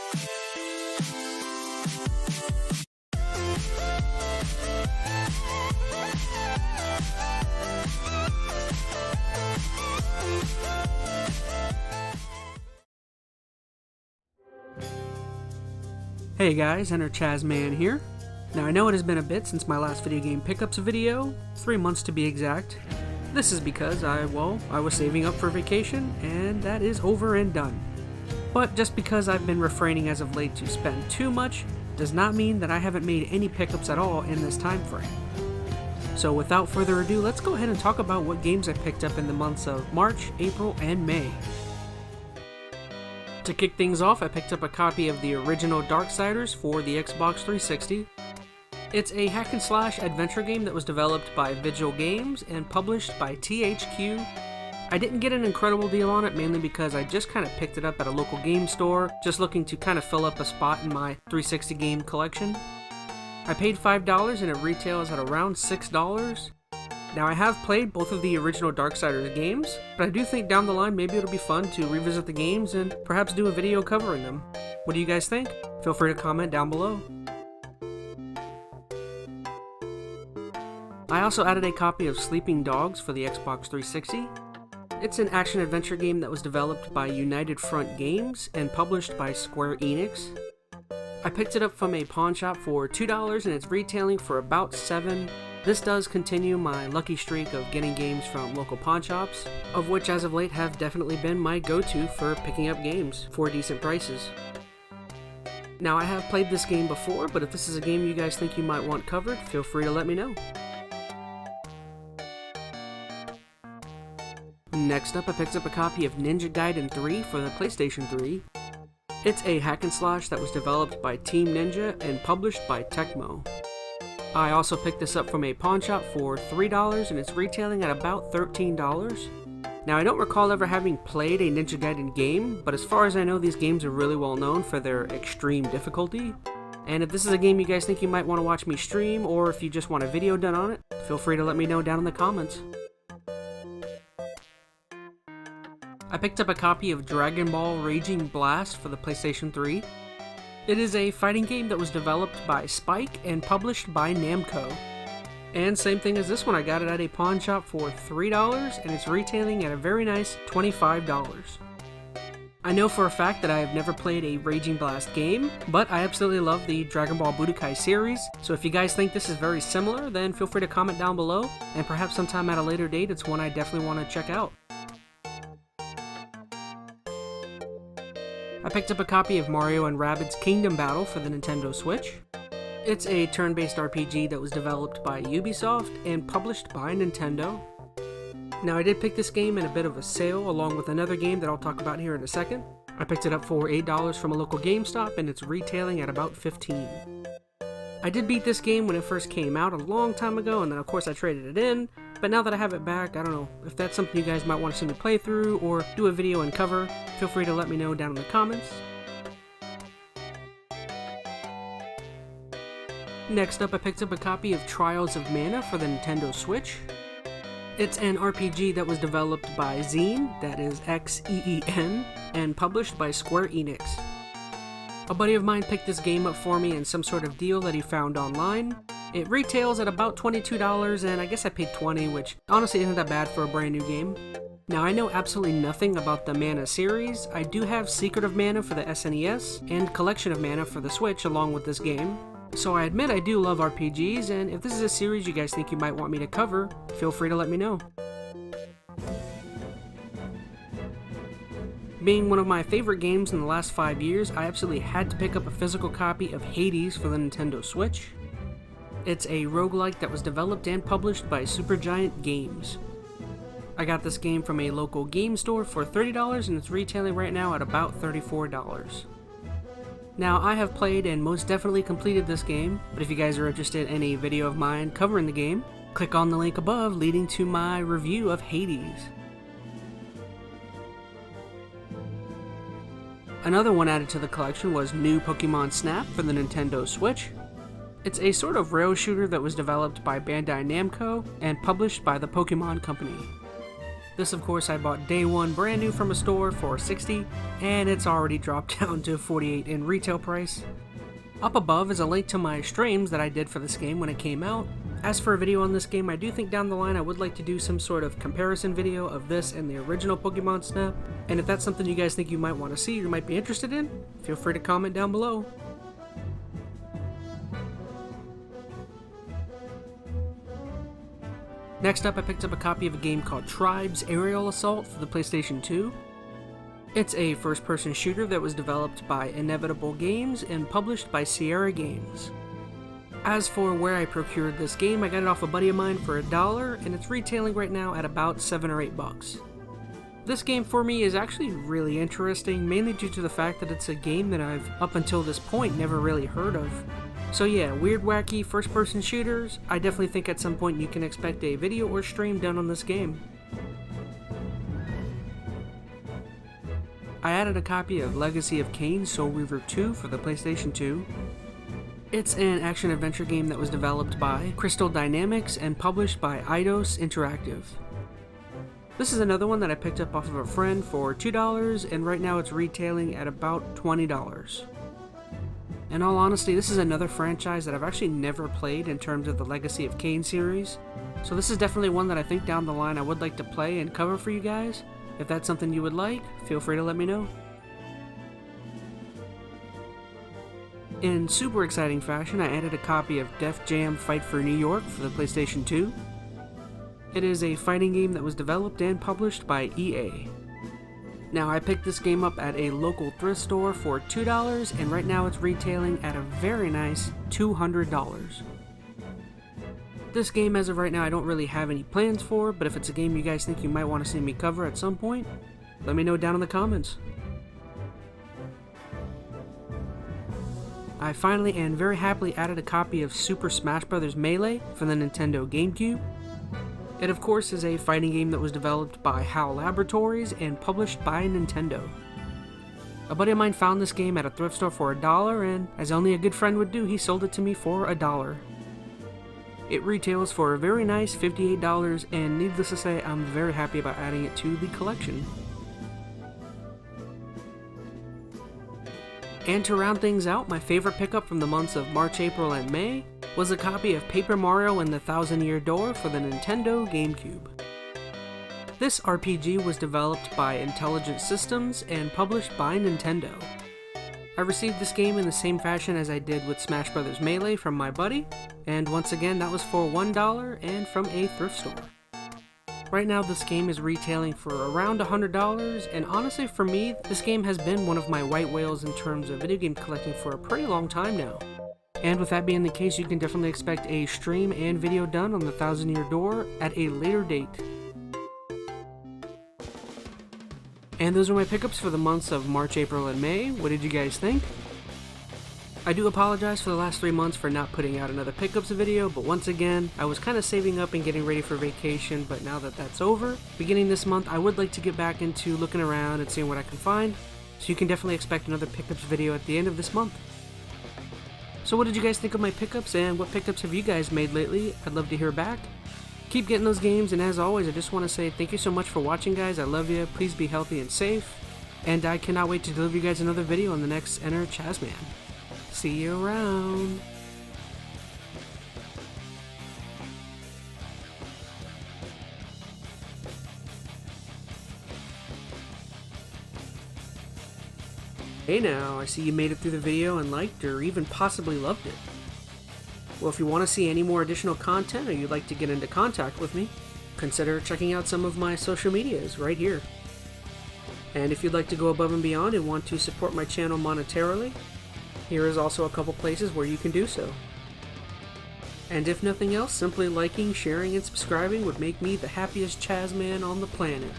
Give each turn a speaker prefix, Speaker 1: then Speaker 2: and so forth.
Speaker 1: Hey guys, EnteR ChazmaN here. Now I know it has been a bit since my last video game pickups video, 3 months to be exact. This is because I was saving up for vacation, and that is over and done. But just because I've been refraining as of late to spend too much, does not mean that I haven't made any pickups at all in this time frame. So without further ado, let's go ahead and talk about what games I picked up in the months of March, April, and May. To kick things off, I picked up a copy of the original Darksiders for the Xbox 360. It's a hack and slash adventure game that was developed by Gaemz and published by THQ. I didn't get an incredible deal on it, mainly because I just kind of picked it up at a local game store, just looking to kind of fill up a spot in my 360 game collection. I paid $5 and it retails at around $6. Now I have played both of the original Darksiders games, but I do think down the line maybe it'll be fun to revisit the games and perhaps do a video covering them. What do you guys think? Feel free to comment down below. I also added a copy of Sleeping Dogs for the Xbox 360. It's an action-adventure game that was developed by United Front Games and published by Square Enix. I picked it up from a pawn shop for $2 and it's retailing for about $7. This does continue my lucky streak of getting games from local pawn shops, of which as of late have definitely been my go-to for picking up games for decent prices. Now I have played this game before, but if this is a game you guys think you might want covered, feel free to let me know. Next up, I picked up a copy of Ninja Gaiden 3 for the PlayStation 3. It's a hack and slash that was developed by Team Ninja and published by Tecmo. I also picked this up from a pawn shop for $3 and it's retailing at about $13. Now I don't recall ever having played a Ninja Gaiden game, but as far as I know these games are really well known for their extreme difficulty. And if this is a game you guys think you might want to watch me stream, or if you just want a video done on it, feel free to let me know down in the comments. I picked up a copy of Dragon Ball Raging Blast for the PlayStation 3. It is a fighting game that was developed by Spike and published by Namco. And same thing as this one, I got it at a pawn shop for $3 and it's retailing at a very nice $25. I know for a fact that I have never played a Raging Blast game, but I absolutely love the Dragon Ball Budokai series, so if you guys think this is very similar, then feel free to comment down below, and perhaps sometime at a later date it's one I definitely want to check out. I picked up a copy of Mario and Rabbids Kingdom Battle for the Nintendo Switch. It's a turn-based RPG that was developed by Ubisoft and published by Nintendo. Now I did pick this game in a bit of a sale along with another game that I'll talk about here in a second. I picked it up for $8 from a local GameStop and it's retailing at about $15. I did beat this game when it first came out a long time ago, and then of course I traded it in, but now that I have it back, I don't know if that's something you guys might want to see me play through or do a video and cover. Feel free to let me know down in the comments. Next up, I picked up a copy of Trials of Mana for the Nintendo Switch. It's an RPG that was developed by Xeen, that is Xeen, and published by Square Enix. A buddy of mine picked this game up for me in some sort of deal that he found online. It retails at about $22 and I guess I paid $20, which honestly isn't that bad for a brand new game. Now I know absolutely nothing about the Mana series. I do have Secret of Mana for the SNES and Collection of Mana for the Switch along with this game. So I admit I do love RPGs, and if this is a series you guys think you might want me to cover, feel free to let me know. Being one of my favorite games in the last 5 years, I absolutely had to pick up a physical copy of Hades for the Nintendo Switch. It's a roguelike that was developed and published by Supergiant Games. I got this game from a local game store for $30 and it's retailing right now at about $34. Now I have played and most definitely completed this game, but if you guys are interested in a video of mine covering the game, click on the link above leading to my review of Hades. Another one added to the collection was New Pokemon Snap for the Nintendo Switch. It's a sort of rail shooter that was developed by Bandai Namco and published by the Pokemon Company. This of course I bought day one brand new from a store for $60, and it's already dropped down to $48 in retail price. Up above is a link to my streams that I did for this game when it came out. As for a video on this game, I do think down the line I would like to do some sort of comparison video of this and the original Pokemon Snap, and if that's something you guys think you might want to see or might be interested in, feel free to comment down below. Next up, I picked up a copy of a game called Tribes Aerial Assault for the PlayStation 2. It's a first-person shooter that was developed by Inevitable Games and published by Sierra Games. As for where I procured this game, I got it off a buddy of mine for $1, and it's retailing right now at about $7 or $8. This game for me is actually really interesting, mainly due to the fact that it's a game that I've, up until this point, never really heard of. So yeah, weird, wacky, first-person shooters. I definitely think at some point you can expect a video or stream done on this game. I added a copy of Legacy of Kain Soul Reaver 2 for the PlayStation 2. It's an action-adventure game that was developed by Crystal Dynamics and published by Eidos Interactive. This is another one that I picked up off of a friend for $2, and right now it's retailing at about $20. In all honesty, this is another franchise that I've actually never played in terms of the Legacy of Kain series, so this is definitely one that I think down the line I would like to play and cover for you guys. If that's something you would like, feel free to let me know. In super exciting fashion, I added a copy of Def Jam Fight for New York for the PlayStation 2. It is a fighting game that was developed and published by EA. Now, I picked this game up at a local thrift store for $2, and right now it's retailing at a very nice $200. This game, as of right now, I don't really have any plans for, but if it's a game you guys think you might want to see me cover at some point, let me know down in the comments. I finally and very happily added a copy of Super Smash Bros. Melee for the Nintendo GameCube. It of course is a fighting game that was developed by HAL Laboratories and published by Nintendo. A buddy of mine found this game at a thrift store for $1, and as only a good friend would do, he sold it to me for $1. It retails for a very nice $58, and needless to say, I'm very happy about adding it to the collection. And to round things out, my favorite pickup from the months of March, April, and May was a copy of Paper Mario and the Thousand-Year Door for the Nintendo GameCube. This RPG was developed by Intelligent Systems and published by Nintendo. I received this game in the same fashion as I did with Smash Bros. Melee from my buddy, and once again that was for $1 and from a thrift store. Right now this game is retailing for around $100, and honestly for me, this game has been one of my white whales in terms of video game collecting for a pretty long time now. And with that being the case, you can definitely expect a stream and video done on the Thousand-Year Door at a later date. And those are my pickups for the months of March, April, and May. What did you guys think? I do apologize for the last 3 months for not putting out another pickups video, but once again, I was kind of saving up and getting ready for vacation, but now that that's over, beginning this month, I would like to get back into looking around and seeing what I can find, so you can definitely expect another pickups video at the end of this month. So what did you guys think of my pickups, and what pickups have you guys made lately? I'd love to hear back. Keep getting those games, and as always, I just want to say thank you so much for watching, guys. I love you. Please be healthy and safe. And I cannot wait to deliver you guys another video on the next EnteR ChazmaN. See you around. Hey now, I see you made it through the video and liked or even possibly loved it. Well, if you want to see any more additional content or you'd like to get into contact with me, consider checking out some of my social medias right here. And if you'd like to go above and beyond and want to support my channel monetarily, here is also a couple places where you can do so. And if nothing else, simply liking, sharing, and subscribing would make me the happiest ChazmaN on the planet.